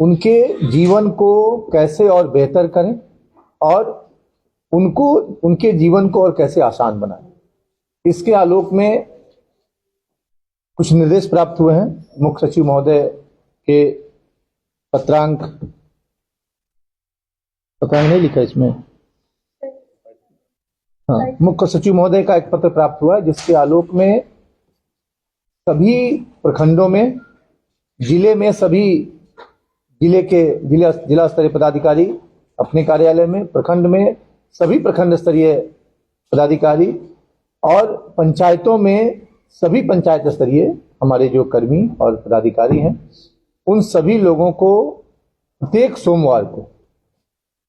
उनके जीवन को कैसे और बेहतर करें और उनके जीवन को और कैसे आसान बनाएं। इसके आलोक में कुछ निर्देश प्राप्त हुए हैं मुख्य सचिव महोदय के पत्रांक नहीं लिखा इसमें, हाँ, मुख्य सचिव महोदय का एक पत्र प्राप्त हुआ है जिसके आलोक में सभी प्रखंडों में, जिले में सभी जिला स्तरीय पदाधिकारी अपने कार्यालय में, प्रखंड में सभी प्रखंड स्तरीय पदाधिकारी और पंचायतों में सभी पंचायत स्तरीय हमारे जो कर्मी और पदाधिकारी हैं, उन सभी लोगों को प्रत्येक सोमवार को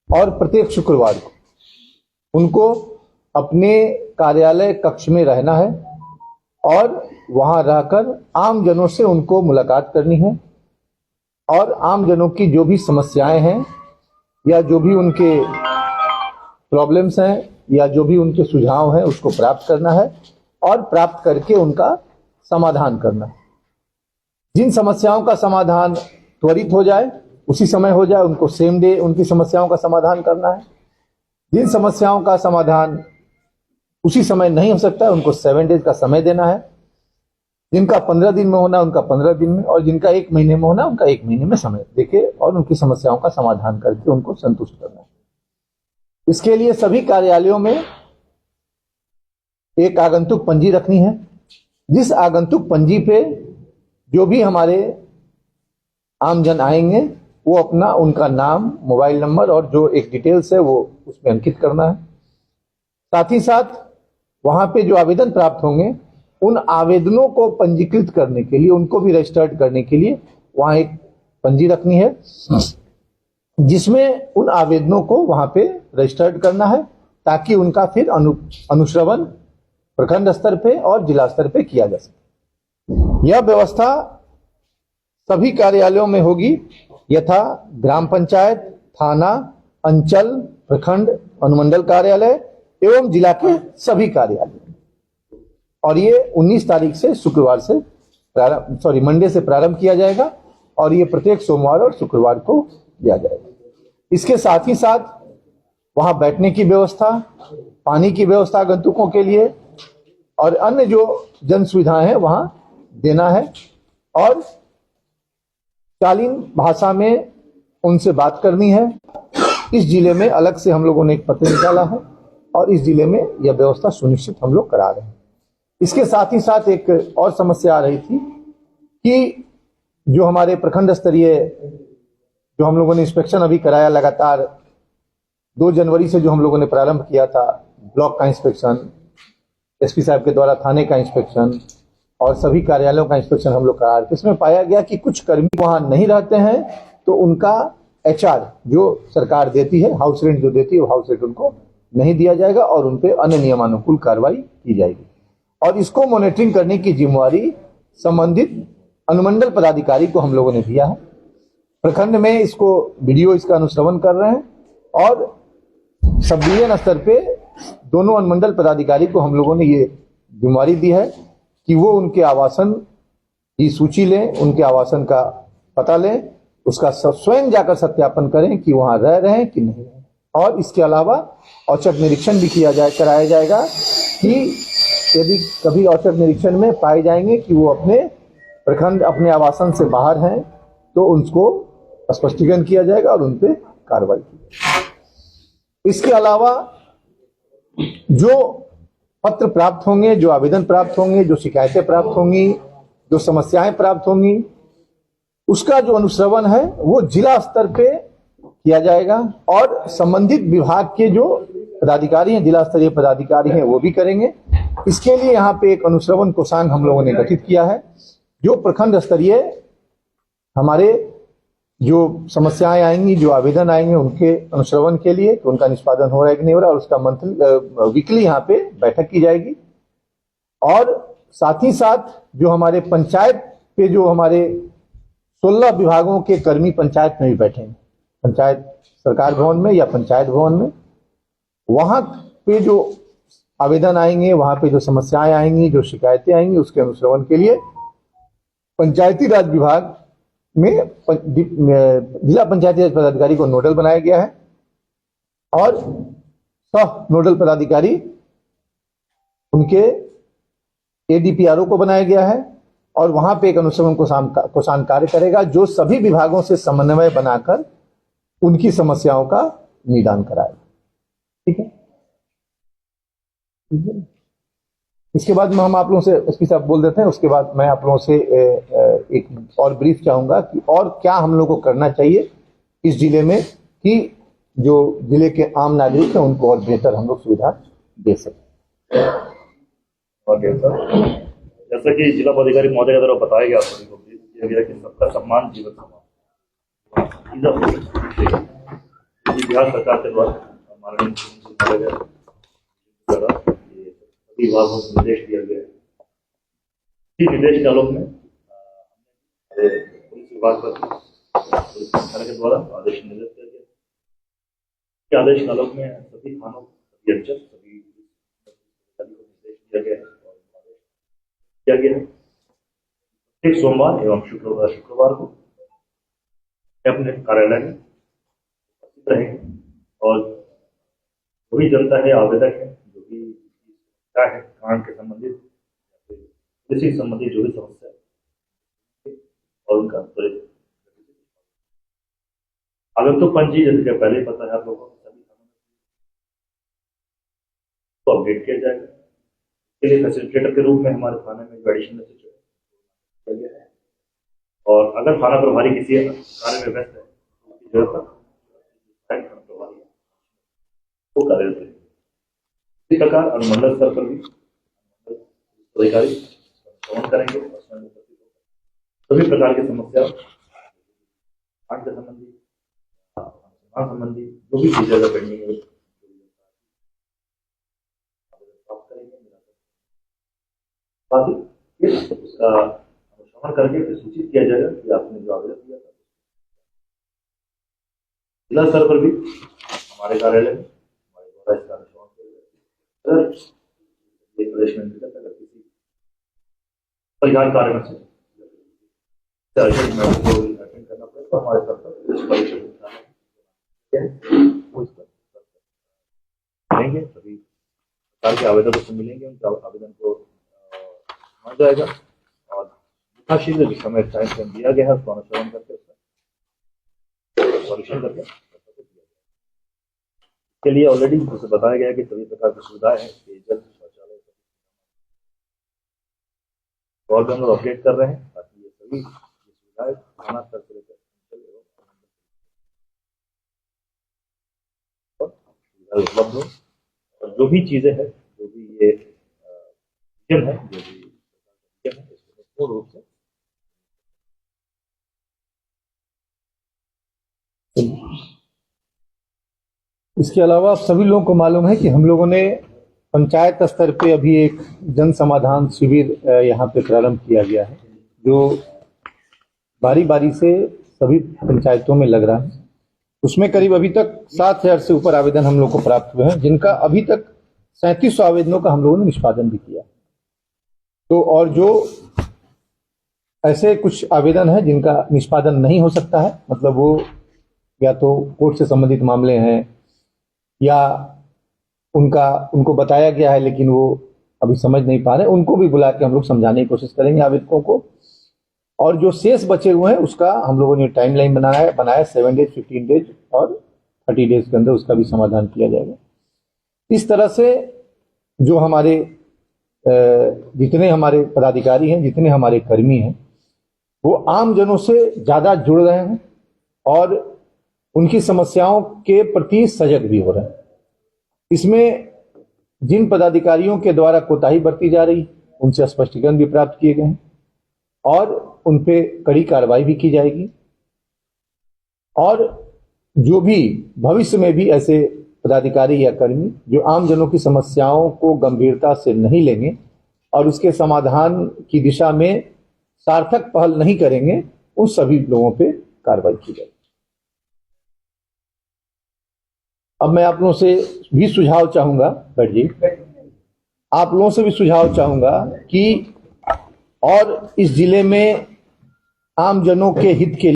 और प्रत्येक शुक्रवार को उनको अपने कार्यालय कक्ष में रहना है और वहां रहकर आम जनों से उनको मुलाकात करनी है और आम जनों की जो भी समस्याएं हैं या जो भी उनके प्रॉब्लम्स हैं या जो भी उनके सुझाव हैं उसको प्राप्त करना है और प्राप्त करके उनका समाधान करना है। जिन समस्याओं का समाधान त्वरित हो जाए, उसी समय हो जाए, उनको सेम डे उनकी समस्याओं का समाधान करना है। जिन समस्याओं का समाधान उसी समय नहीं हो सकता है, उनको 7 डेज का समय देना है। जिनका 15 दिन में होना उनका 15 दिन में, और जिनका 1 महीने में होना उनका 1 महीने में समय देके और उनकी समस्याओं का समाधान करके उनको संतुष्ट करना है। इसके लिए सभी कार्यालयों में एक आगंतुक पंजी रखनी है, जिस आगंतुक पंजी पे जो भी हमारे आमजन आएंगे वो अपना उनका नाम, मोबाइल नंबर और जो एक डिटेल्स है वो उसमें अंकित करना है। साथ ही साथ वहां पे जो आवेदन प्राप्त होंगे उन आवेदनों को पंजीकृत करने के लिए, उनको भी रजिस्टर्ड करने के लिए वहां एक पंजी रखनी है जिसमें उन आवेदनों को वहां पे रजिस्टर्ड करना है ताकि उनका फिर अनुश्रवण प्रखंड स्तर पे और जिला स्तर पे किया जा सके। यह व्यवस्था सभी कार्यालयों में होगी यथा ग्राम पंचायत, थाना, अंचल, प्रखंड, अनुमंडल कार्यालय एवं जिला के सभी कार्यालय। और ये 19 तारीख से शुक्रवार से मंडे से प्रारंभ किया जाएगा और ये प्रत्येक सोमवार और शुक्रवार को दिया जाएगा। इसके साथ ही साथ वहां बैठने की व्यवस्था, पानी की व्यवस्था आगंतुकों के लिए और अन्य जो जन सुविधाएं हैं वहां देना है और शालीन भाषा में उनसे बात करनी है। इस जिले में अलग से हम लोगों ने एक पत्र निकाला है और इस जिले में यह व्यवस्था सुनिश्चित हम लोग करा रहे हैं। इसके साथ ही साथ एक और समस्या आ रही थी कि जो हमारे प्रखंड स्तरीय जो हम लोगों ने इंस्पेक्शन अभी कराया, लगातार 2 जनवरी से जो हम लोगों ने प्रारंभ किया था, ब्लॉक का इंस्पेक्शन, एसपी साहब के द्वारा थाने का इंस्पेक्शन और सभी कार्यालयों का इंस्पेक्शन हम लोग करा रहे थे। इसमें पाया गया कि कुछ कर्मी वहां नहीं रहते हैं तो उनका एचआर जो सरकार देती है, हाउस रेंट जो देती है, वो हाउस रेंट उनको नहीं दिया जाएगा और उन पर अन्य नियमानुकूल कार्रवाई की जाएगी। और इसको मॉनिटरिंग करने की जिम्मेवारी संबंधित अनुमंडल पदाधिकारी को हम लोगों ने दिया है। प्रखंड में इसको वीडियो इसका अनुश्रवण कर रहे हैं और सब डिवीजन स्तर पे दोनों अनुमंडल पदाधिकारी को हम लोगों ने ये जिम्मेवारी दी है कि वो उनके आवासन की सूची लें, उनके आवासन का पता लें, उसका स्वयं जाकर सत्यापन करें कि वहां रह रहे हैं कि नहीं रहे। और इसके अलावा औचक निरीक्षण भी कराया जाएगा कि यदि कभी औचक निरीक्षण में पाए जाएंगे कि वो अपने प्रखंड, अपने आवासन से बाहर हैं तो उनको स्पष्टीकरण किया जाएगा और उन पर कार्रवाई की जाएगी। इसके अलावा जो पत्र प्राप्त होंगे, जो आवेदन प्राप्त होंगे, जो शिकायतें प्राप्त होंगी, जो समस्याएं प्राप्त होंगी, उसका जो अनुश्रवण है वो जिला स्तर पे किया जाएगा और संबंधित विभाग के जो पदाधिकारी हैं, जिला स्तरीय पदाधिकारी हैं, वो भी करेंगे। इसके लिए यहाँ पे एक अनुश्रवण कोषांग हम लोगों ने गठित किया है जो प्रखंड स्तरीय हमारे जो समस्याएं आएंगी, जो आवेदन आएंगे उनके अनुश्रवण के लिए कि उनका निष्पादन हो रहा है कि नहीं हो रहा, और उसका मंथली वीकली यहाँ पे बैठक की जाएगी। और साथ ही साथ जो हमारे पंचायत पे जो हमारे 16 विभागों के कर्मी पंचायत में भी बैठेंगे, पंचायत सरकार भवन में या पंचायत भवन में, वहां पे जो आवेदन आएंगे, वहां पे जो समस्याएं आएंगी, जो शिकायतें आएंगी, उसके अनुश्रवण के लिए पंचायती राज विभाग में जिला पंचायती राज पदाधिकारी को नोडल बनाया गया है और सह नोडल पदाधिकारी उनके एडीपीआरओ को बनाया गया है और वहां पे एक अनुश्रवण कोषांग कार्य करेगा जो सभी विभागों से समन्वय बनाकर उनकी समस्याओं का निदान कराएगा। ठीक है, इसके बाद में हम आप लोगों से एसपी साहब बोल देते हैं। उसके बाद मैं आप लोगों से एक और ब्रीफ चाहूंगा कि और क्या हम लोग को करना चाहिए इस जिले में कि जो जिले के आम नागरिक हैं उनको और बेहतर हम लोग सुविधा दे सकें। और जैसा कि जिला पदाधिकारी महोदय द्वारा बताया गया सभी को दिया गया कि सबका सम्मान जीवन सम्मान बिहार सरकार के द्वारा माननीय मुख्यमंत्री द्वारा सभी विभागों को निर्देश दिया गया है। इसी निर्देश के आलोक में पुलिस विभाग पर पुलिस थाने के द्वारा आदेश निर्गत किया गया। इस आदेश के आलोक में सभी थानों सभी अंचल सभी अधिकारियों को निर्देश दिया गया है किया गया है एक सोमवार एवं शुक्रवार को अपने कार्यालय में उपस्थित रहेंगे और जो भी जनता है आवेदक है जो भी क्या है कांड के संबंधित कृषि संबंधित जो भी समस्या है और उनका त्वरित आगंतुक पंजी जैसे कि पहले ही पता है आप लोगों को सभी तो अपडेट किया जाएगा। के लिए फैसिलिटेटर के रूप में हमारे थाने में एडिशनल मैसेज है और अगर थाना प्रभारी किसी कार्य में व्यस्त है उसकी जगह पर प्रभारी वो कार्यरत है। इसी प्रकार अनुमंडल स्तर पर भी अधिकारी श्रवण करेंगे और सभी प्रकार की समस्या के संबंधी संबंधी जो भी चीजें अगर पेंडिंग है बाकी उसका अनुश्रवण करके फिर सूचित किया जाएगा कि आपने जो आवेदन दिया था। जिला स्तर पर भी हमारे कार्यालय में हमारे द्वारा इसका अनुश्रवण किया जाएगा। अगर प्रदेश में अगर किसी परिहार कार्य में से अटेंड करना पड़े तो हमारे स्तर पर मिलेंगे सभी प्रकार के आवेदकों से मिलेंगे उनके आवेदन को आ जाएगा और यथाशीघ्र जिस समय टाइम फ्रेम दिया गया है उसको अनुश्रवण करके उसका सॉल्यूशन करके इसके लिए ऑलरेडी उसे बताया गया कि सभी प्रकार की सुविधाएं हैं पेयजल शौचालय और भी हम लोग अपडेट कर रहे हैं ताकि ये सभी सुविधाएं थाना स्तर से लेकर उपलब्ध हो और जो भी चीजें हैं जो भी ये है जो भी पूर्ण रूप से इसके अलावा आप सभी लोगों को मालूम है कि हम लोगों ने पंचायत स्तर पे अभी एक जन समाधान शिविर यहाँ पे प्रारंभ किया गया है जो बारी बारी से सभी पंचायतों में लग रहा है। उसमें करीब अभी तक 7,000 से ऊपर आवेदन हम लोग को प्राप्त हुए हैं जिनका अभी तक 3700 आवेदनों का हम लोगों ने निष्पादन भी किया। तो और जो ऐसे कुछ आवेदन है जिनका निष्पादन नहीं हो सकता है मतलब वो या तो कोर्ट से संबंधित मामले हैं या उनको बताया गया है लेकिन वो अभी समझ नहीं पा रहे, उनको भी बुला के हम लोग समझाने की कोशिश करेंगे आवेदकों को। और जो शेष बचे हुए हैं उसका हम लोगों ने टाइमलाइन बनाया 7 डेज 15 डेज और 30 डेज के अंदर उसका भी समाधान किया जाएगा। इस तरह से जो हमारे जितने हमारे पदाधिकारी हैं जितने हमारे कर्मी हैं वो आम जनों से ज्यादा जुड़ रहे हैं और उनकी समस्याओं के प्रति सजग भी हो रहे हैं। इसमें जिन पदाधिकारियों के द्वारा कोताही बरती जा रही उनसे स्पष्टीकरण भी प्राप्त किए गए हैं और उन पे कड़ी कार्रवाई भी की जाएगी और जो भी भविष्य में भी ऐसे पदाधिकारी या कर्मी जो आम जनों की समस्याओं को गंभीरता से नहीं लेंगे और उसके समाधान की दिशा में सार्थक पहल नहीं करेंगे उन सभी लोगों पे कार्रवाई की जाएगी। अब मैं आप लोगों से भी सुझाव चाहूंगा, बैठिए, आप लोगों से भी सुझाव चाहूंगा कि और इस जिले में आम जनों के हित के